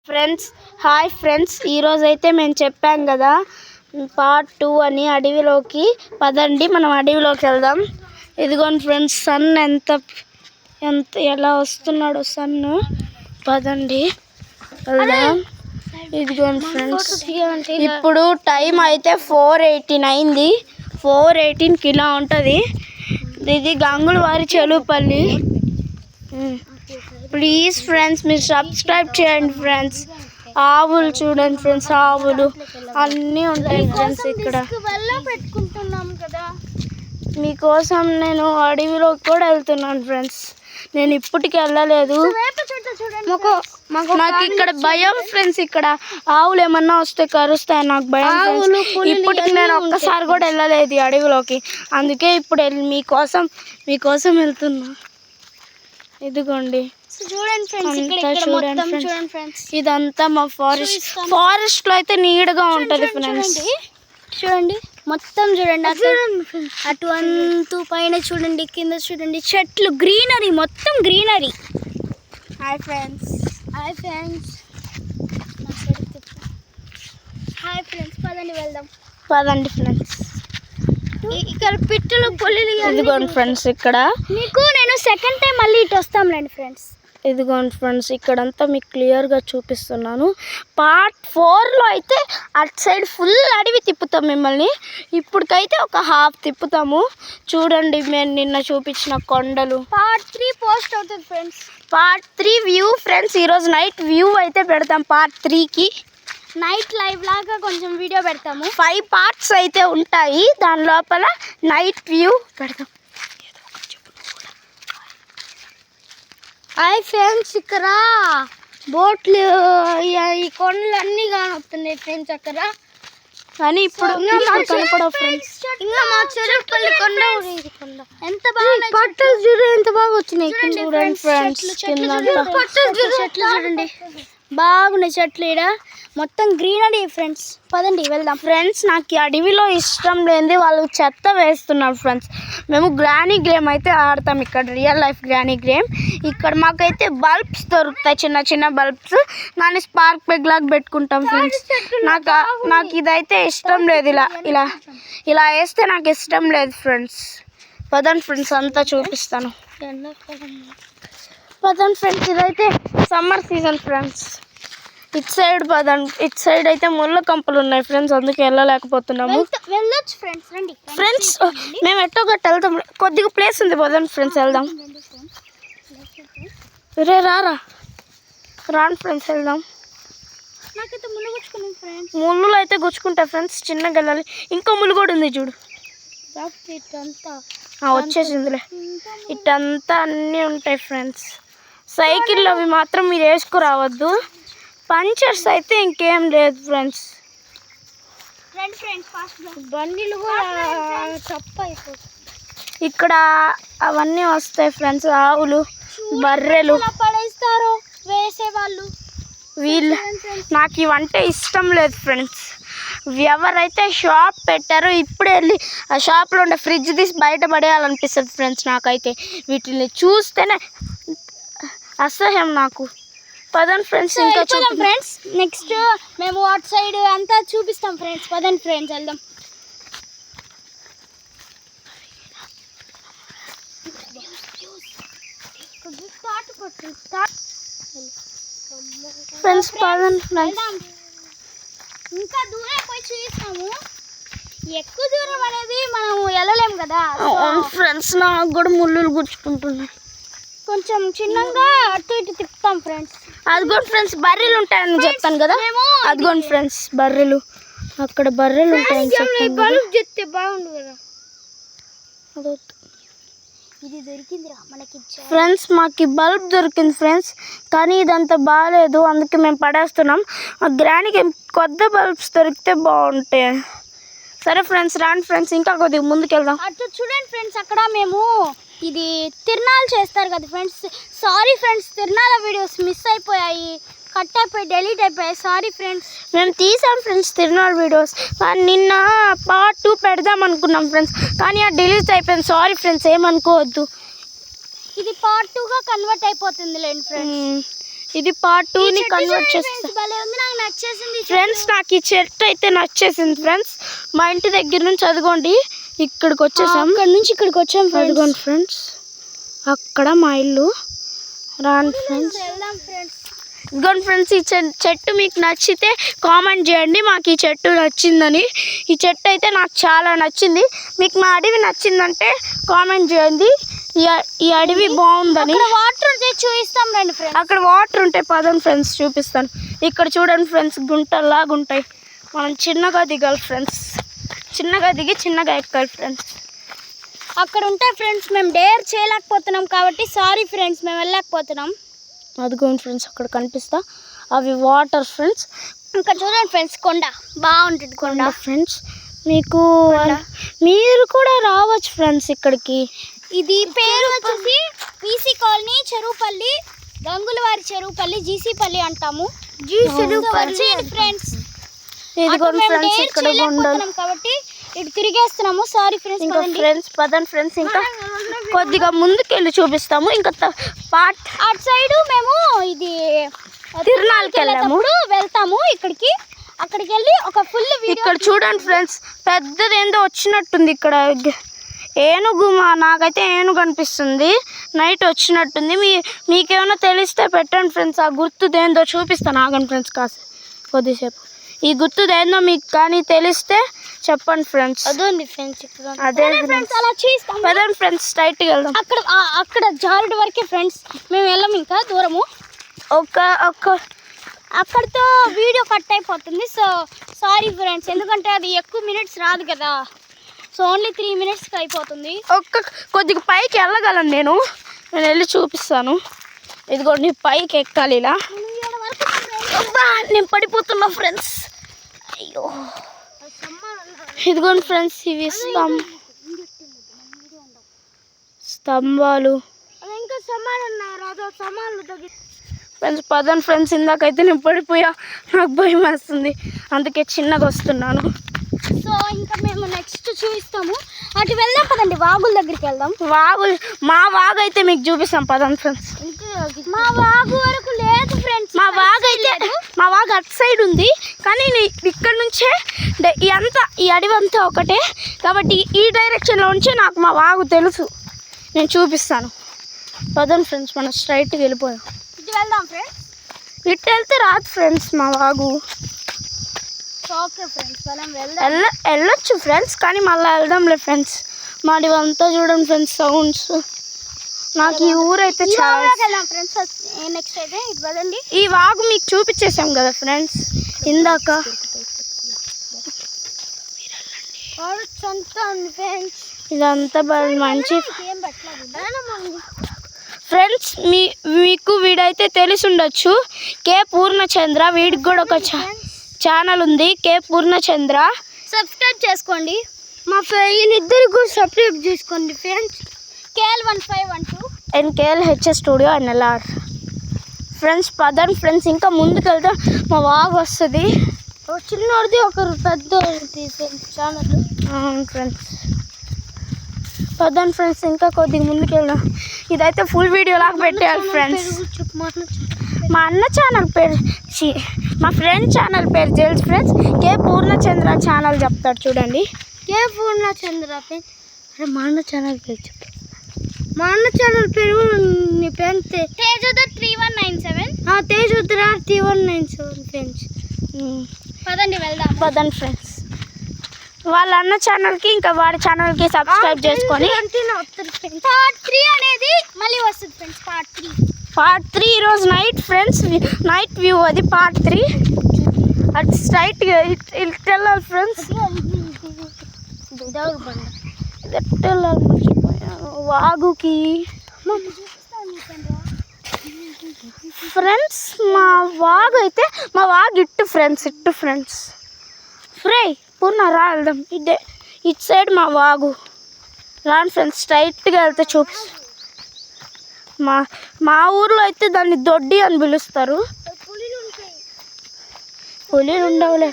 Friends hi friends, ఈరోజు అయితే మేము చెప్పాం కదా పార్ట్ 2 అని. అడవిలోకి పదండి, మనం అడవిలోకి వెళ్దాం. ఇదిగోండి ఫ్రెండ్స్, సన్ ఎంత ఎలా వస్తున్నాడు సన్. పదండి వెళ్దాం. ఇదిగోండి ఫ్రెండ్స్, ఇప్పుడు టైం అయితే 4:18 అయింది. 4:18కి ఇలా ఉంటుంది. ఇది గంగులవారి చెలుపల్లి. ప్లీజ్ ఫ్రెండ్స్ మీరు సబ్స్క్రైబ్ చేయండి ఫ్రెండ్స్. ఆవులు చూడండి ఫ్రెండ్స్, ఆవులు అన్నీ ఉంటాయి ఫ్రెండ్స్ ఇక్కడ. మీకోసం నేను అడవిలోకి కూడా వెళ్తున్నాను ఫ్రెండ్స్. నేను ఇప్పటికి వెళ్ళలేదు, నాకు ఇక్కడ భయం ఫ్రెండ్స్. ఇక్కడ ఆవులు ఏమన్నా వస్తే కరుస్తాయి, నాకు భయం. ఇప్పటికి నేను ఒక్కసారి కూడా వెళ్ళలేదు ఈ అడవిలోకి, అందుకే ఇప్పుడు మీకోసం వెళ్తున్నా. ఇదిగోండి చూడండి ఫ్రెండ్స్, ఇదంతా మా ఫారెస్ట్ లో అయితే నీడగా ఉంటది ఫ్రెండ్స్. చూడండి మొత్తం చూడండి, అటు అంతు పైన చూడండి, కింద చూడండి, చెట్లు గ్రీనరీ, మొత్తం greenery. Hi friends. Hi friends, hi friends, పదండి వెళ్దాం. పదండి ఫ్రెండ్స్. ఇక్కడ పిట్టలు పొల్లిలు. ఇదిగోండి ఫ్రెండ్స్, ఇక్కడ మీకు నేను సెకండ్ టైం మళ్ళీ ఇటు వస్తాంలేండి ఫ్రెండ్స్. ఇదిగోండి ఫ్రెండ్స్, ఇక్కడంతా మీకు క్లియర్గా చూపిస్తున్నాను. పార్ట్ 4లో అయితే అటు సైడ్ ఫుల్ అడవి తిప్పుతాం మిమ్మల్ని. ఇప్పటికైతే ఒక హాఫ్ తిప్పుతాము. చూడండి మేము నిన్న చూపించిన కొండలు. పార్ట్ 3 పోస్ట్ అవుతుంది ఫ్రెండ్స్. Part 3 view friends. ఈరోజు నైట్ వ్యూ అయితే పెడతాం. పార్ట్ 3కి నైట్ లైవ్ లాగా కొంచెం వీడియో పెడతాము. 5 పార్ట్స్ అయితే ఉంటాయి, దాని లోపల నైట్ వ్యూ పెడతాం. హాయ్ ఫ్రెండ్స్, ఇక్కడ బోట్లు, ఈ కొండలు అన్నీ కానొస్తున్నాయి ఫ్రెండ్స్ అక్కడ. కానీ ఇప్పుడు కనపడవు ఫ్రెండ్స్. ఇంకా మా చెరుపల్లి కొండ ఎంత బాగా పట్టలు చూడు, ఎంత బాగా వచ్చినాయి. చూడండి ఫ్రెండ్స్, చెట్లు చూడండి, బాగున్నాయి చెట్లు. ఇక్కడ మొత్తం గ్రీనరీ ఫ్రెండ్స్. పదండి వెళ్దాం. ఫ్రెండ్స్ నాకు ఈ అడవిలో ఇష్టం లేనిది వాళ్ళు చెత్త వేస్తున్నారు ఫ్రెండ్స్. మేము గ్రానీ గేమ్ అయితే ఆడతాం ఇక్కడ, రియల్ లైఫ్ గ్రానీ గేమ్. ఇక్కడ మాకైతే బల్బ్స్ దొరుకుతాయి, చిన్న చిన్న బల్బ్స్. దాన్ని స్పార్క్ పెగ్ లాగా పెట్టుకుంటాం ఫ్రెండ్స్. నాకు ఇదైతే ఇష్టం లేదు. ఇలా వేస్తే నాకు ఇష్టం లేదు ఫ్రెండ్స్. పదండి ఫ్రెండ్స్, అంతా చూపిస్తాను. పదండి ఫ్రెండ్స్, ఇదైతే సమ్మర్ సీజన్ ఫ్రెండ్స్. ఇటు సైడ్ పదండి. ఇటు సైడ్ అయితే ముళ్ళ కంపలు ఉన్నాయి ఫ్రెండ్స్, అందుకే వెళ్ళలేకపోతున్నాము. వెళ్ళొచ్చు ఫ్రెండ్స్, రండి ఫ్రెండ్స్. మేము ఎట్టో గట్ట వెళ్తాం, కొద్దిగా ప్లేస్ ఉంది. పదండి ఫ్రెండ్స్ వెళ్దాం. రాను ఫ్రెండ్స్ వెళ్దాం. ముళ్ళు అయితే గుచ్చుకుంటాయి ఫ్రెండ్స్, చిన్నగా వెళ్ళాలి. ఇంకో ముళ్ళు కూడా ఉంది చూడు, వచ్చేసిందిలే. ఇటంతా అన్నీ ఉంటాయి ఫ్రెండ్స్. సైకిళ్ళు అవి మాత్రం మీరు వేసుకురావద్దు. పంచర్స్ అయితే ఇంకేం లేదు ఫ్రెండ్స్. బండిలు కూడా తప్పు అయిపోతుంది. ఇక్కడ అవన్నీ వస్తాయి ఫ్రెండ్స్, ఆవులు, బర్రెలు పడేస్తారు వేసేవాళ్ళు. నాకు ఇవంటే ఇష్టం లేదు ఫ్రెండ్స్. ఎవరైతే షాప్ పెట్టారో ఇప్పుడే వెళ్ళి ఆ షాప్లో ఉండే ఫ్రిడ్జ్ తీసి బయట పడేయాలనిపిస్తుంది ఫ్రెండ్స్. నాకైతే వీటిని చూస్తేనే అసహ్యం నాకు. పదండి ఫ్రెండ్స్, ఇంకా చూద్దాం ఫ్రెండ్స్. నెక్స్ట్ మేము అటు సైడ్ అంతా చూపిస్తాం ఫ్రెండ్స్. పదండి ఫ్రెండ్స్ వెళ్దాం. ఫ్రెండ్స్ పదండి ఫ్రెండ్స్. ఇంకా దూరం పోయి చూపిస్తాము. ఎక్కువ దూరం అనేది మనం వెళ్ళలేము కదా ఫ్రెండ్స్. నాకు కూడా ముళ్ళు గుచ్చుకుంటున్నాయి. కొంచెం చిన్నగా అటు ఇటు తిప్పుతాం ఫ్రెండ్స్. అదిగోండి ఫ్రెండ్స్, బర్రెలు ఉంటాయని చెప్తాను కదా. అదిగోండి ఫ్రెండ్స్ బర్రెలు, అక్కడ బర్రెలు ఉంటాయని బల్బ్ చెప్తే బాగుండు కదా. ఇది దొరికిందిరా మనకి ఫ్రెండ్స్. మాకు ఈ బల్బ్ దొరికింది ఫ్రెండ్స్, కానీ ఇదంతా బాగాలేదు, అందుకే మేము పడేస్తున్నాం. గ్రానికి కొత్త బల్బ్స్ దొరికితే బాగుంటాయి. సరే ఫ్రెండ్స్, రాండి ఫ్రెండ్స్, ఇంకా కొద్దిగా ముందుకు వెళ్దాం. అటు చూడండి ఫ్రెండ్స్, అక్కడ మేము ఇది తిరునాళ్ళు చేస్తారు కదా ఫ్రెండ్స్. సారీ ఫ్రెండ్స్, తిరునాళ్ళ వీడియోస్ మిస్ అయిపోయాయి, కట్ అయిపోయి డిలీట్ అయిపోయాయి. Sorry friends. మేము తీసాం ఫ్రెండ్స్ తిరునాళ్ళ వీడియోస్, నిన్న పార్ట్ 2 పెడదాం అనుకున్నాం ఫ్రెండ్స్, కానీ అది డిలీట్ అయిపోయింది. సారీ ఫ్రెండ్స్, ఏమనుకోవద్దు. ఇది పార్ట్ 2గా కన్వర్ట్ అయిపోతుంది లేండి ఫ్రెండ్స్. ఇది పార్ట్ 2ని కన్వర్ట్ చేస్తాను ఫ్రెండ్స్. నాకు ఈ చెట్టు అయితే నచ్చేసింది ఫ్రెండ్స్. మా ఇంటి దగ్గర నుంచి అదిగోండి ఇక్కడికి వచ్చేసాం. ఇక్కడ నుంచి ఇక్కడికి వచ్చాం. అదిగోండి ఫ్రెండ్స్, అక్కడ మా ఇల్లు. రాండి ఫ్రెండ్స్. ఇదిగోండి ఫ్రెండ్స్, ఈ చెట్టు మీకు నచ్చితే కామెంట్ చేయండి మాకు ఈ చెట్టు నచ్చిందని. ఈ చెట్టు అయితే నాకు చాలా నచ్చింది. మీకు మా అడవి నచ్చిందంటే కామెంట్ చేయండి. ఈ అడవి బాగుందని. వాటర్ ఉంటే చూపిస్తాం రండి ఫ్రెండ్స్. అక్కడ వాటర్ ఉంటాయి, పదండి ఫ్రెండ్స్ చూపిస్తాను. ఇక్కడ చూడండి ఫ్రెండ్స్, గుంటల్లాగా ఉంటాయి. మనం చిన్నగా దిగాలి ఫ్రెండ్స్. చిన్నగా దిగి చిన్నగా ఎక్కాలి ఫ్రెండ్స్. అక్కడ ఉంటాయి ఫ్రెండ్స్. మేము డేర్ చేయలేకపోతున్నాం కాబట్టి సారీ ఫ్రెండ్స్, మేము వెళ్ళలేకపోతున్నాం. అదిగోండి ఫ్రెండ్స్, అక్కడ కనిపిస్తా అవి వాటర్ ఫ్రెండ్స్. ఇంకా చూడండి ఫ్రెండ్స్, కొండ బాగుంటుంది. కొండ ఫ్రెండ్స్ మీరు కూడా రావచ్చు ఫ్రెండ్స్ ఇక్కడికి. ఇది పేరు వచ్చేసి పీసీ కాలనీ, చెరువుపల్లి, గంగులవారి చెరువుపల్లి, జీసీపల్లి అంటాము. ఫ్రెండ్స్ ఇదిగోండి ఫ్రెండ్స్, ఇక్కడ కాబట్టి ఇటు తిరిగేస్తున్నాము. Sorry friends. ఇంకా ఫ్రెండ్స్ పదండి ఫ్రెండ్స్, ఇంకా కొద్దిగా ముందుకెళ్ళి చూపిస్తాము. ఇంకా పార్ట్ అటు సైడ్ మేము ఇది తిరునాళ్ళకి వెళ్తాము. అక్కడికి వెళ్ళి ఒక ఫుల్ ఇక్కడ చూడండి ఫ్రెండ్స్, పెద్దది ఏందో వచ్చినట్టుంది. ఇక్కడ ఏనుగు, నాకైతే ఏనుగు అనిపిస్తుంది. నైట్ వచ్చినట్టుంది. మీకేమైనా తెలిస్తే పెట్టండి ఫ్రెండ్స్. ఆ గుర్తుదేందో చూపిస్తాను, ఆగండి ఫ్రెండ్స్ కాసేపు, కొద్దిసేపు. ఈ గుర్తుదేందో మీకు కానీ తెలిస్తే చెప్పండి ఫ్రెండ్స్. అదే ఫ్రెండ్స్, అదే ఫ్రెండ్స్, అలా చేస్తాం. పదండి ఫ్రెండ్స్, స్ట్రైట్గా వెళ్దాం. అక్కడ జారుడు వరకే ఫ్రెండ్స్, మేము వెళ్ళాము ఇంకా దూరము. అక్కడితో వీడియో కట్ అయిపోతుంది. సో సారీ ఫ్రెండ్స్, ఎందుకంటే అది ఎక్కువ మినిట్స్ రాదు కదా. సో ఓన్లీ 3 minutesకి అయిపోతుంది. కొద్దిగా పైకి వెళ్ళగలను నేను వెళ్ళి చూపిస్తాను. ఇదిగోండి పైకి ఎక్కాలి ఇలా. నేను పడిపోతున్నా ఫ్రెండ్స్, అయ్యో. ఇదిగోండి ఫ్రెండ్స్, ఇవి స్తంభాలు ఫ్రెండ్స్. పదండి ఫ్రెండ్స్, ఇందాకైతే నేను పడిపోయా, నాకు భయం వేస్తుంది, అందుకే చిన్నగా వస్తున్నాను. సో ఇంకా మేము నెక్స్ట్ చూపిస్తాము. అటు వెళ్దాం పదండి, వాగుల దగ్గరికి వెళ్దాం. మా వాగు అయితే మీకు చూపిస్తాం, పదండి ఫ్రెండ్స్. మా వాగు వరకు లేదు ఫ్రెండ్స్. మా వాగు అటు సైడ్ ఉంది, కానీ ఇక్కడ నుంచే ఈ అడవి అంతా ఒకటే కాబట్టి ఈ డైరెక్షన్లో ఉంచే నాకు మా వాగు తెలుసు, నేను చూపిస్తాను. పదండి ఫ్రెండ్స్, మనం స్ట్రైట్గా వెళ్ళిపోయాం. ఇటు వెళ్దాం ఫ్రెండ్స్. ఇటు వెళ్తే రాదు ఫ్రెండ్స్ మా వాగు. ఓకే ఫ్రెండ్స్, మనం వెళ్ళొచ్చు ఫ్రెండ్స్, కానీ మళ్ళీ వెళ్దాంలే ఫ్రెండ్స్. మాది అంతా చూడండి ఫ్రెండ్స్, సౌండ్స్. నాకు ఈ ఊరైతే చాలా ఫ్రెండ్స్. నెక్స్ట్ అయితే ఇటు పదండి. ఈ వాగు మీకు చూపించేసాం కదా ఫ్రెండ్స్ ఇందాక. ఇదంతా మంచి ఫ్రెండ్స్. మీకు వీడైతే తెలిసి ఉండొచ్చు, కే పూర్ణచంద్ర. వీడికి కూడా ఒక ఛానల్ ఉంది, కే పూర్ణచంద్ర. సబ్స్క్రైబ్ చేసుకోండి. మా వీళ్ళిద్దరికి కూడా సబ్స్క్రైబ్ చేసుకోండి friends. KL1512 and KLH studio NLR friends. పదండి ఫ్రెండ్స్, ఇంకా ముందుకు వెళ్తే మా వాగు వస్తుంది. చిన్నది ఒకరు పెద్ద ఛానల్. అవును ఫ్రెండ్స్, పదండి ఫ్రెండ్స్, ఇంకా కొద్దిగా ముందుకు వెళ్దాం. ఇదైతే ఫుల్ వీడియో లాగా పెట్టాలి ఫ్రెండ్స్. మా అన్న ఛానల్ పేరు, మా ఫ్రెండ్ ఛానల్ పేరు తెలుసు ఫ్రెండ్స్. కే పూర్ణచంద్ర ఛానల్ చెప్తాడు చూడండి. కే పూర్ణచంద్ర ఫ్రెండ్స్. అరే మా అన్న ఛానల్ పేరు చెప్పు. మా అన్న ఛానల్ పేరు నీ పేరు తేజోదర్ 3197. తేజోదర్ 3197 ఫ్రెండ్స్. పదండి వెళ్దాం. పదండి ఫ్రెండ్స్, వాళ్ళ అన్న ఛానల్కి ఇంకా వాడి ఛానల్కి సబ్స్క్రైబ్ చేసుకొని పార్ట్ 3 అనేది మళ్ళీ వస్తుంది ఫ్రెండ్స్. పార్ట్ 3 ఈరోజు నైట్ ఫ్రెండ్స్, నైట్ వ్యూ అది పార్ట్ 3. అది స్ట్రైట్ వెళ్ళాలి ఫ్రెండ్స్. వాగుకి ఫ్రెండ్స్, మా వాగు ఇట్టు ఫ్రెండ్స్, ఫ్రై పూర్ణ రా వెళ్దాం. ఇటు సైడ్ మా వాగు. రాను ఫ్రెండ్స్, స్ట్రైట్గా వెళ్తే చూపిస్తాను. మా ఊర్లో అయితే దాన్ని దొడ్డి అని పిలుస్తారు. పులిలు ఉండవులే.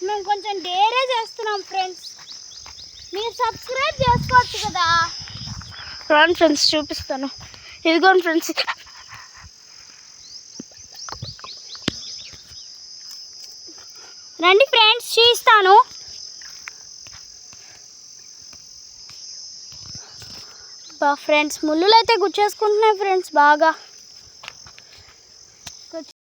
మేము కొంచెం డేరే చేస్తున్నాం ఫ్రెండ్స్, మీరు సబ్స్క్రైబ్ చేసుకోవచ్చు కదా. రాను ఫ్రెండ్స్, చూపిస్తాను. ఇదిగోండి ఫ్రెండ్స్, రండి ఫ్రెండ్స్ చూపిస్తాను. ఫ్రెండ్స్ ముళ్ళులు అయితే గుచ్చేసుకుంటున్నాయి ఫ్రెండ్స్ బాగా.